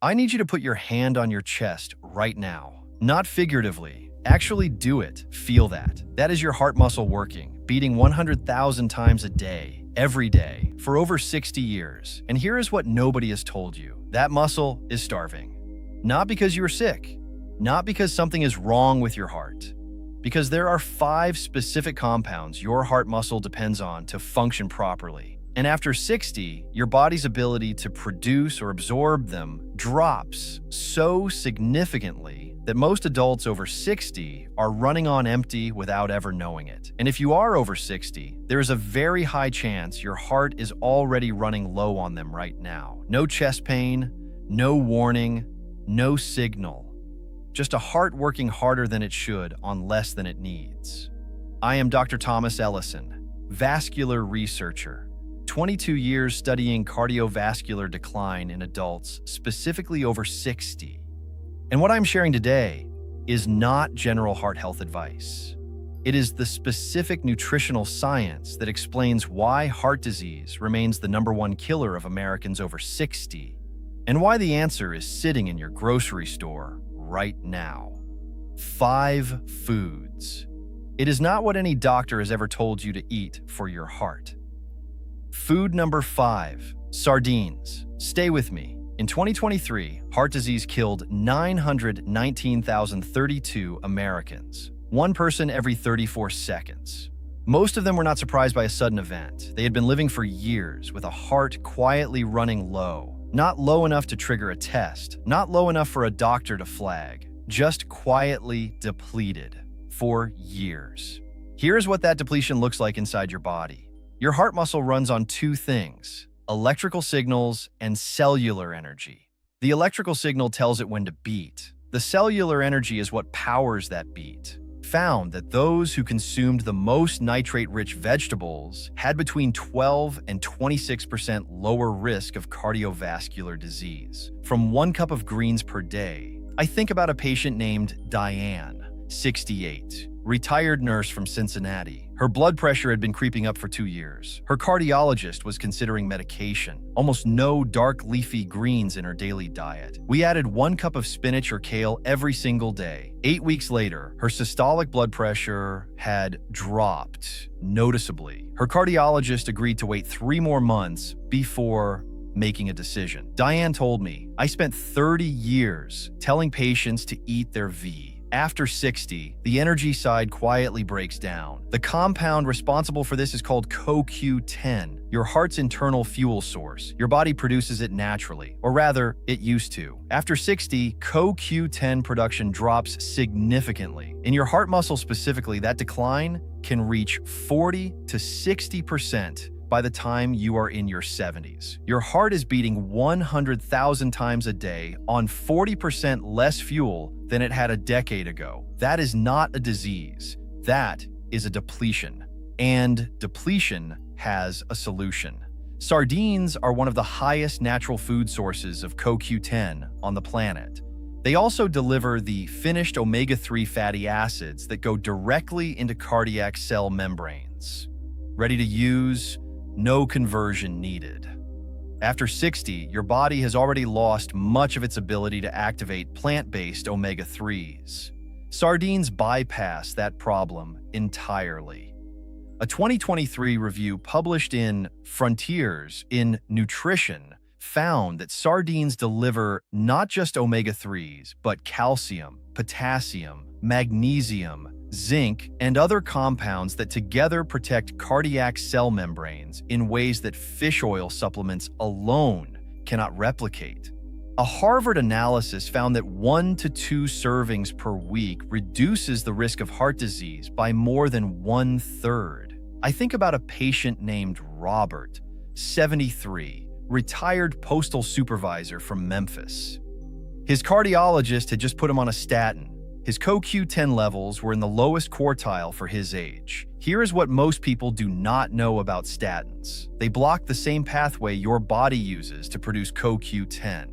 I need you to put your hand on your chest right now. Not figuratively. Actually do it. Feel that. That is your heart muscle working, beating 100,000 times a day, every day, for over 60 years. And here is what nobody has told you. That muscle is starving. Not because you are sick. Not because something is wrong with your heart. Because there are 5 specific compounds your heart muscle depends on to function properly. And after 60, your body's ability to produce or absorb them drops so significantly that most adults over 60 are running on empty without ever knowing it. And if you are over 60, there is a very high chance your heart is already running low on them right now. No chest pain, no warning, no signal. Just a heart working harder than it should on less than it needs. I am Dr. Thomas Ellison, vascular researcher. 22 years studying cardiovascular decline in adults, specifically over 60. And what I'm sharing today is not general heart health advice. It is the specific nutritional science that explains why heart disease remains the #1 killer of Americans over 60, and why the answer is sitting in your grocery store right now. 5 foods. It is not what any doctor has ever told you to eat for your heart. Food number 5, sardines. Stay with me. In 2023, heart disease killed 919,032 Americans, 1 person every 34 seconds. Most of them were not surprised by a sudden event. They had been living for years with a heart quietly running low, not low enough to trigger a test, not low enough for a doctor to flag, just quietly depleted for years. Here's what that depletion looks like inside your body. Your heart muscle runs on 2 things: electrical signals and cellular energy. The electrical signal tells it when to beat. The cellular energy is what powers that beat. Found that those who consumed the most nitrate-rich vegetables had between 12 and 26% lower risk of cardiovascular disease from 1 cup of greens per day. I think about a patient named Diane, 68. Retired nurse from Cincinnati. Her blood pressure had been creeping up for 2 years. Her cardiologist was considering medication. Almost no dark leafy greens in her daily diet. We added 1 cup of spinach or kale every single day. 8 weeks later, her systolic blood pressure had dropped noticeably. Her cardiologist agreed to wait 3 more months before making a decision. Diane told me, "I spent 30 years telling patients to eat their V. After 60, the energy side quietly breaks down. The compound responsible for this is called CoQ10, your heart's internal fuel source. Your body produces it naturally, or rather, it used to. After 60, CoQ10 production drops significantly. In your heart muscle specifically, that decline can reach 40 to 60% by the time you are in your 70s. Your heart is beating 100,000 times a day on 40% less fuel than it had a decade ago. That is not a disease. That is a depletion. And depletion has a solution. Sardines are one of the highest natural food sources of CoQ10 on the planet. They also deliver the finished omega-3 fatty acids that go directly into cardiac cell membranes. Ready to use? No conversion needed. After 60, your body has already lost much of its ability to activate plant-based omega-3s. Sardines bypass that problem entirely. A 2023 review published in Frontiers in Nutrition found that sardines deliver not just omega-3s, but calcium, potassium, magnesium, zinc, and other compounds that together protect cardiac cell membranes in ways that fish oil supplements alone cannot replicate. A Harvard analysis found that 1 to 2 servings per week reduces the risk of heart disease by more than 1/3. I think about a patient named Robert, 73, retired postal supervisor from Memphis. His cardiologist had just put him on a statin. His CoQ10 levels were in the lowest quartile for his age. Here is what most people do not know about statins. They block the same pathway your body uses to produce CoQ10.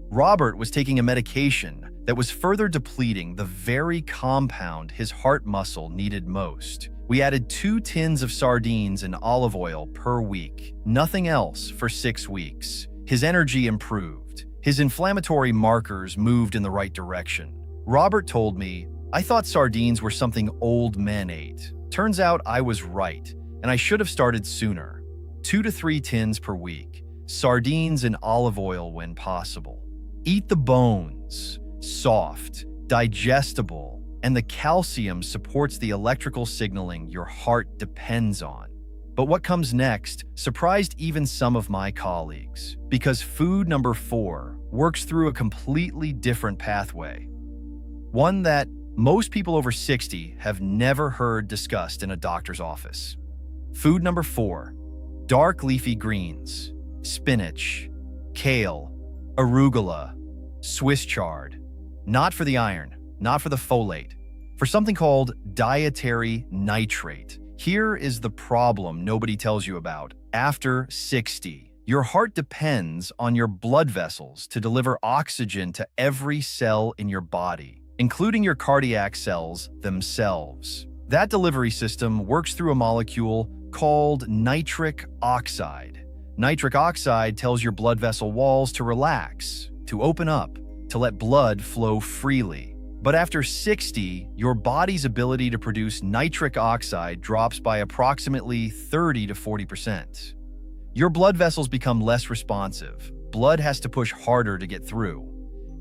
Robert was taking a medication that was further depleting the very compound his heart muscle needed most. We added 2 tins of sardines and olive oil per week. Nothing else for 6 weeks. His energy improved. His inflammatory markers moved in the right direction. Robert told me, "I thought sardines were something old men ate. Turns out I was right, and I should have started sooner. 2 to 3 tins per week. Sardines and olive oil when possible. Eat the bones. Soft, digestible, and the calcium supports the electrical signaling your heart depends on." But what comes next surprised even some of my colleagues, because food number 4 works through a completely different pathway. One that most people over 60 have never heard discussed in a doctor's office. Food number 4, dark leafy greens, spinach, kale, arugula, Swiss chard. Not for the iron, not for the folate, for something called dietary nitrate. Here is the problem nobody tells you about. After 60, your heart depends on your blood vessels to deliver oxygen to every cell in your body, including your cardiac cells themselves. That delivery system works through a molecule called nitric oxide. Nitric oxide tells your blood vessel walls to relax, to open up, to let blood flow freely. But after 60, your body's ability to produce nitric oxide drops by approximately 30 to 40%. Your blood vessels become less responsive. Blood has to push harder to get through.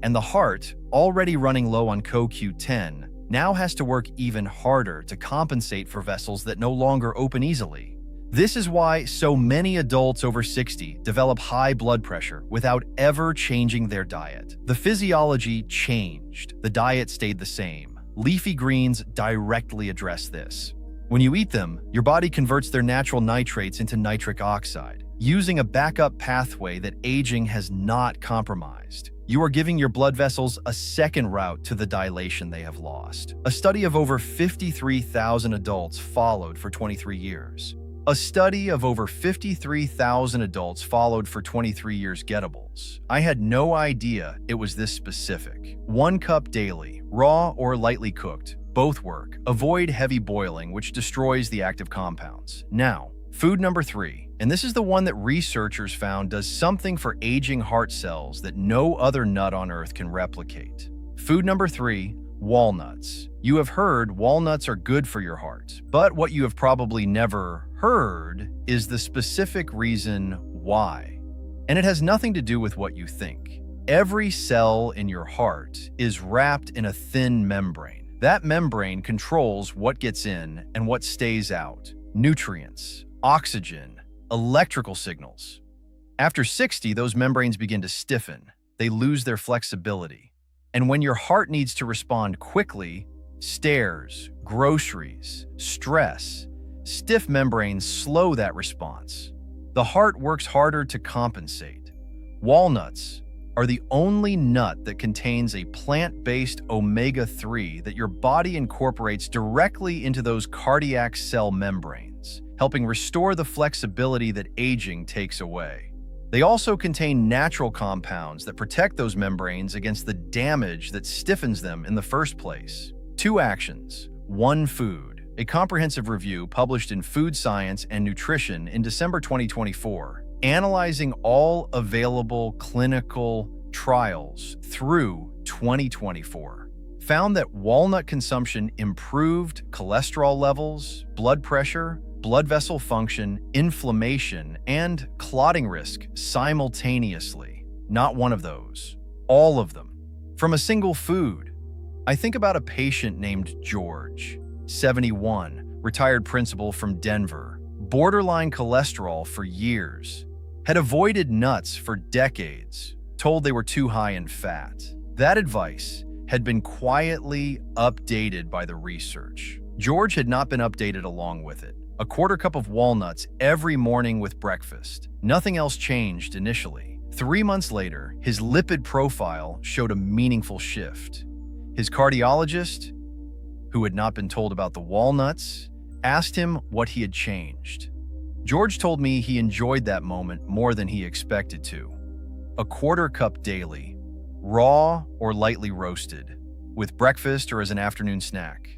And the heart, already running low on CoQ10, now has to work even harder to compensate for vessels that no longer open easily. This is why so many adults over 60 develop high blood pressure without ever changing their diet. The physiology changed, the diet stayed the same. Leafy greens directly address this. When you eat them, your body converts their natural nitrates into nitric oxide, using a backup pathway that aging has not compromised. You are giving your blood vessels a second route to the dilation they have lost. A study of over 53,000 adults followed for 23 years. A study of over 53,000 adults followed for 23 years getables. I had no idea it was this specific. 1 cup daily, raw or lightly cooked, both work. Avoid heavy boiling, which destroys the active compounds. Now, food number 3, and this is the one that researchers found does something for aging heart cells that no other nut on earth can replicate. Food number 3, walnuts. You have heard walnuts are good for your heart, but what you have probably never heard is the specific reason why. And it has nothing to do with what you think. Every cell in your heart is wrapped in a thin membrane. That membrane controls what gets in and what stays out. Nutrients, oxygen, electrical signals. After 60, those membranes begin to stiffen. They lose their flexibility. And when your heart needs to respond quickly, stairs, groceries, stress, stiff membranes slow that response. The heart works harder to compensate. Walnuts are the only nut that contains a plant-based omega-3 that your body incorporates directly into those cardiac cell membranes, helping restore the flexibility that aging takes away. They also contain natural compounds that protect those membranes against the damage that stiffens them in the first place. 2 actions, 1 food. A comprehensive review published in Food Science and Nutrition in December 2024, analyzing all available clinical trials through 2024, found that walnut consumption improved cholesterol levels, blood pressure, blood vessel function, inflammation, and clotting risk simultaneously. Not one of those, all of them. From a single food. I think about a patient named George, 71, retired principal from Denver, borderline cholesterol for years, had avoided nuts for decades, told they were too high in fat. That advice had been quietly updated by the research. George had not been updated along with it. A 1/4 cup of walnuts every morning with breakfast. Nothing else changed initially. 3 months later, his lipid profile showed a meaningful shift. His cardiologist, who had not been told about the walnuts, asked him what he had changed. George told me he enjoyed that moment more than he expected to. A 1/4 cup daily, raw or lightly roasted, with breakfast or as an afternoon snack.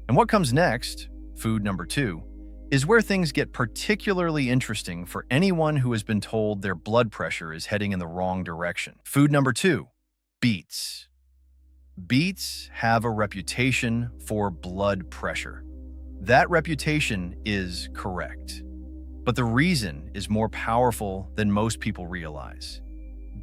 And what comes next, food number 2, is where things get particularly interesting for anyone who has been told their blood pressure is heading in the wrong direction. Food number 2, beets. Beets have a reputation for blood pressure. That reputation is correct. But the reason is more powerful than most people realize.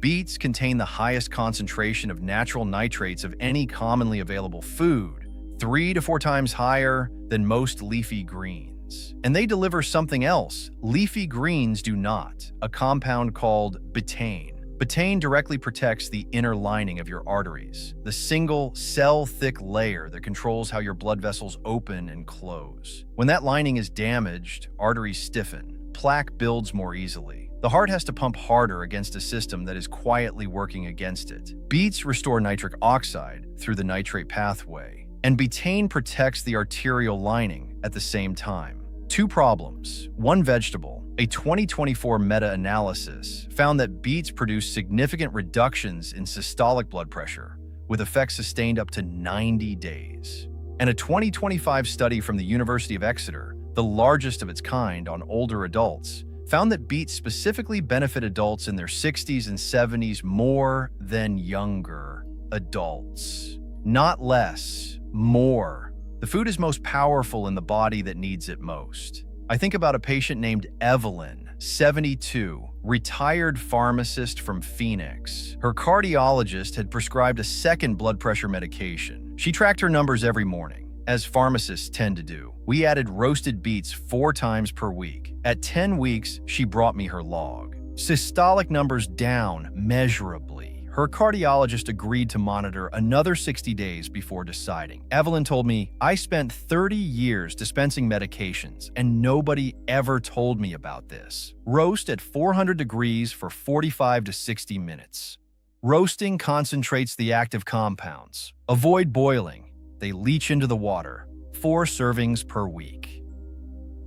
Beets contain the highest concentration of natural nitrates of any commonly available food, 3 to 4 times higher than most leafy greens. And they deliver something else leafy greens do not, a compound called betaine. Betaine directly protects the inner lining of your arteries, the single cell-thick layer that controls how your blood vessels open and close. When that lining is damaged, arteries stiffen, plaque builds more easily. The heart has to pump harder against a system that is quietly working against it. Beets restore nitric oxide through the nitrate pathway, and betaine protects the arterial lining at the same time. 2 problems. One vegetable. A 2024 meta-analysis found that beets produce significant reductions in systolic blood pressure, with effects sustained up to 90 days. And a 2025 study from the University of Exeter, the largest of its kind on older adults, found that beets specifically benefit adults in their 60s and 70s more than younger adults. Not less, more. The food is most powerful in the body that needs it most. I think about a patient named Evelyn, 72, retired pharmacist from Phoenix. Her cardiologist had prescribed a second blood pressure medication. She tracked her numbers every morning, as pharmacists tend to do. We added roasted beets 4 times per week. At 10 weeks, she brought me her log. Systolic numbers down measurably. Her cardiologist agreed to monitor another 60 days before deciding. Evelyn told me, "I spent 30 years dispensing medications, and nobody ever told me about this. Roast at 400 degrees for 45 to 60 minutes. Roasting concentrates the active compounds. Avoid boiling. They leach into the water. 4 servings per week."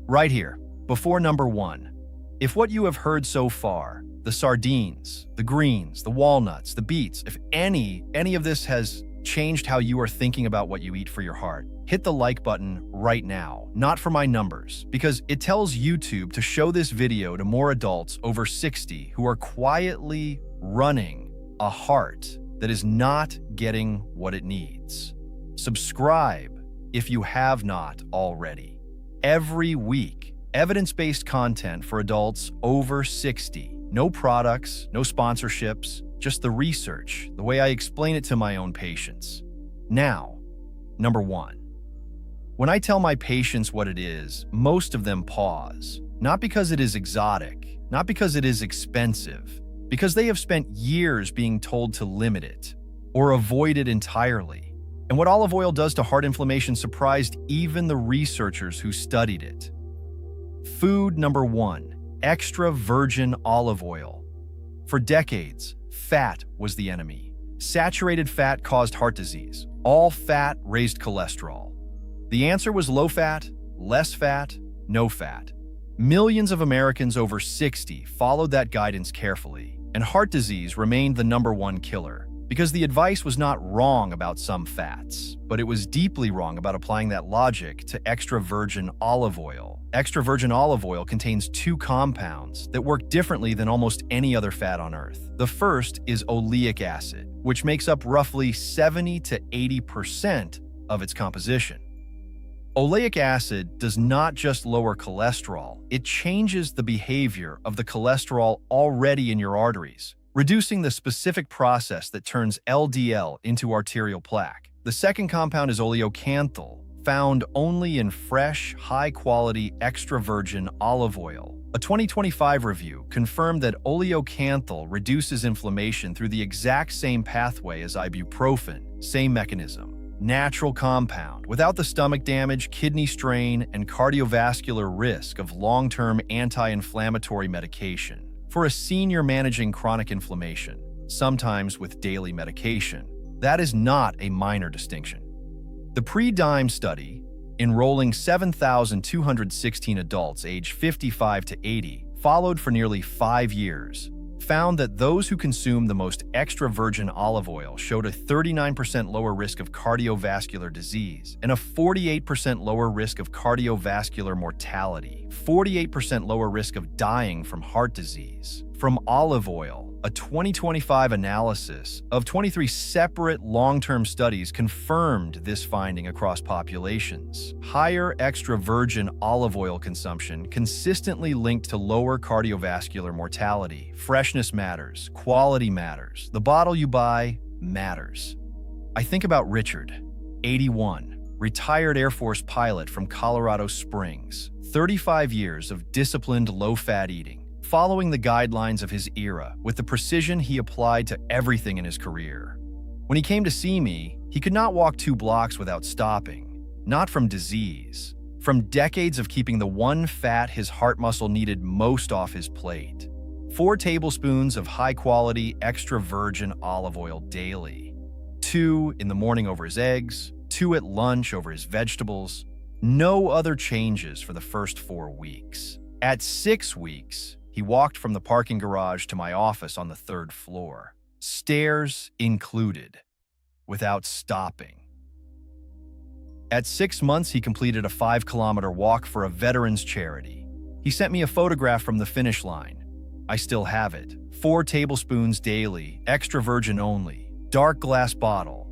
Right here, before number 1. If what you have heard so far, the sardines, the greens, the walnuts, the beets, if any of this has changed how you are thinking about what you eat for your heart, hit the like button right now, not for my numbers, because it tells YouTube to show this video to more adults over 60 who are quietly running a heart that is not getting what it needs. Subscribe if you have not already. Every week, evidence-based content for adults over 60. No products, no sponsorships, just the research, the way I explain it to my own patients. Now, number 1. When I tell my patients what it is, most of them pause. Not because it is exotic, not because it is expensive, because they have spent years being told to limit it or avoid it entirely. And what olive oil does to heart inflammation surprised even the researchers who studied it. Food number 1. Extra virgin olive oil. For decades, fat was the enemy. Saturated fat caused heart disease. All fat raised cholesterol. The answer was low fat, less fat, no fat. Millions of Americans over 60 followed that guidance carefully, and heart disease remained the number 1 killer. Because the advice was not wrong about some fats, but it was deeply wrong about applying that logic to extra virgin olive oil. Extra virgin olive oil contains 2 compounds that work differently than almost any other fat on Earth. The first is oleic acid, which makes up roughly 70 to 80% of its composition. Oleic acid does not just lower cholesterol, it changes the behavior of the cholesterol already in your arteries, reducing the specific process that turns LDL into arterial plaque. The second compound is oleocanthal, found only in fresh, high-quality, extra virgin olive oil. A 2025 review confirmed that oleocanthal reduces inflammation through the exact same pathway as ibuprofen, same mechanism. Natural compound, without the stomach damage, kidney strain, and cardiovascular risk of long-term anti-inflammatory medication. For a senior managing chronic inflammation, sometimes with daily medication, that is not a minor distinction. The pre-DIME study, enrolling 7,216 adults aged 55 to 80, followed for nearly 5 years, found that those who consumed the most extra virgin olive oil showed a 39% lower risk of cardiovascular disease and a 48% lower risk of cardiovascular mortality, 48% lower risk of dying from heart disease. From olive oil, a 2025 analysis of 23 separate long-term studies confirmed this finding across populations. Higher extra virgin olive oil consumption consistently linked to lower cardiovascular mortality. Freshness matters, quality matters, the bottle you buy matters. I think about Richard, 81, retired Air Force pilot from Colorado Springs, 35 years of disciplined low-fat eating, following the guidelines of his era with the precision he applied to everything in his career. When he came to see me, he could not walk 2 blocks without stopping, not from disease, from decades of keeping the one fat his heart muscle needed most off his plate. 4 tablespoons of high-quality extra virgin olive oil daily. 2 in the morning over his eggs, 2 at lunch over his vegetables. No other changes for the first 4 weeks. At 6 weeks, he walked from the parking garage to my office on the 3rd floor, stairs included, without stopping. At 6 months, he completed a 5-kilometer walk for a veterans charity. He sent me a photograph from the finish line. I still have it. 4 tablespoons daily, extra virgin only, dark glass bottle.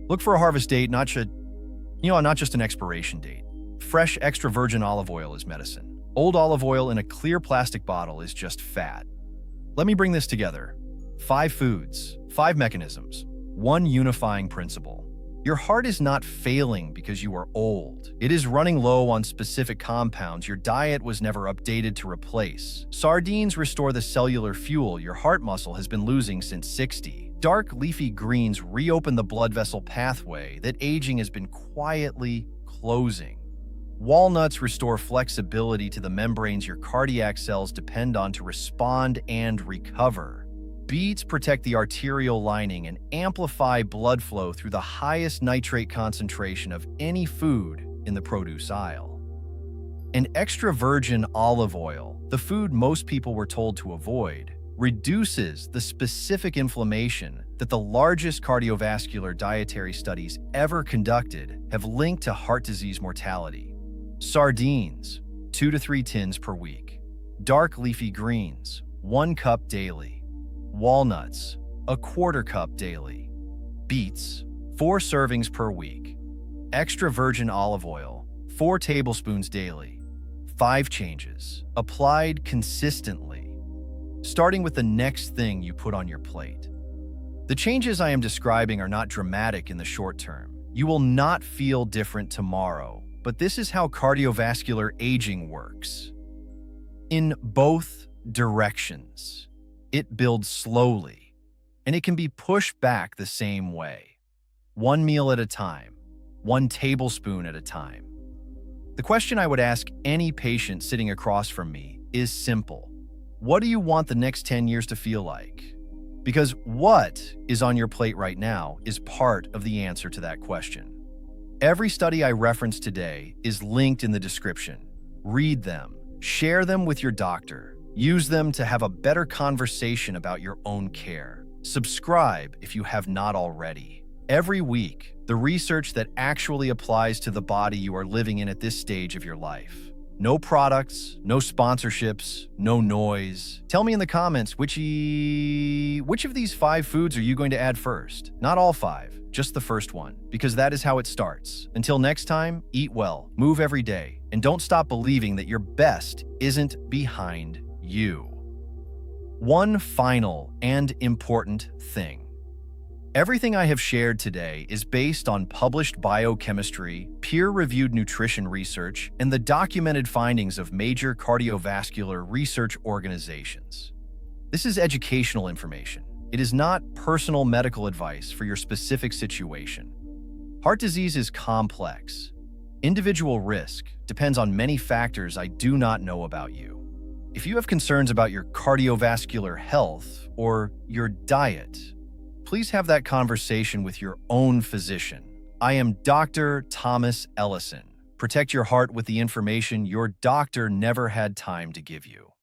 Look for a harvest date, not just an expiration date. Fresh extra virgin olive oil is medicine. Old olive oil in a clear plastic bottle is just fat. Let me bring this together. 5 foods, 5 mechanisms, 1 unifying principle. Your heart is not failing because you are old. It is running low on specific compounds your diet was never updated to replace. Sardines restore the cellular fuel your heart muscle has been losing since 60. Dark leafy greens reopen the blood vessel pathway that aging has been quietly closing. Walnuts restore flexibility to the membranes your cardiac cells depend on to respond and recover. Beets protect the arterial lining and amplify blood flow through the highest nitrate concentration of any food in the produce aisle. And extra virgin olive oil, the food most people were told to avoid, reduces the specific inflammation that the largest cardiovascular dietary studies ever conducted have linked to heart disease mortality. Sardines, 2 to 3 tins per week. Dark leafy greens, 1 cup daily. Walnuts, 1/4 cup daily. Beets, 4 servings per week. Extra virgin olive oil, 4 tablespoons daily. 5 changes, applied consistently, starting with the next thing you put on your plate. The changes I am describing are not dramatic in the short term. You will not feel different tomorrow, but this is how cardiovascular aging works. In both directions, it builds slowly, and it can be pushed back the same way. 1 meal at a time, 1 tablespoon at a time. The question I would ask any patient sitting across from me is simple. What do you want the next 10 years to feel like? Because what is on your plate right now is part of the answer to that question. Every study I referenced today is linked in the description. Read them, share them with your doctor, use them to have a better conversation about your own care. Subscribe if you have not already. Every week, the research that actually applies to the body you are living in at this stage of your life. No products, no sponsorships, no noise. Tell me in the comments which of these 5 foods are you going to add first? Not all 5, just the first one, because that is how it starts. Until next time, eat well, move every day, and don't stop believing that your best isn't behind you. One final and important thing. Everything I have shared today is based on published biochemistry, peer-reviewed nutrition research, and the documented findings of major cardiovascular research organizations. This is educational information. It is not personal medical advice for your specific situation. Heart disease is complex. Individual risk depends on many factors I do not know about you. If you have concerns about your cardiovascular health or your diet, please have that conversation with your own physician. I am Dr. Thomas Ellison. Protect your heart with the information your doctor never had time to give you.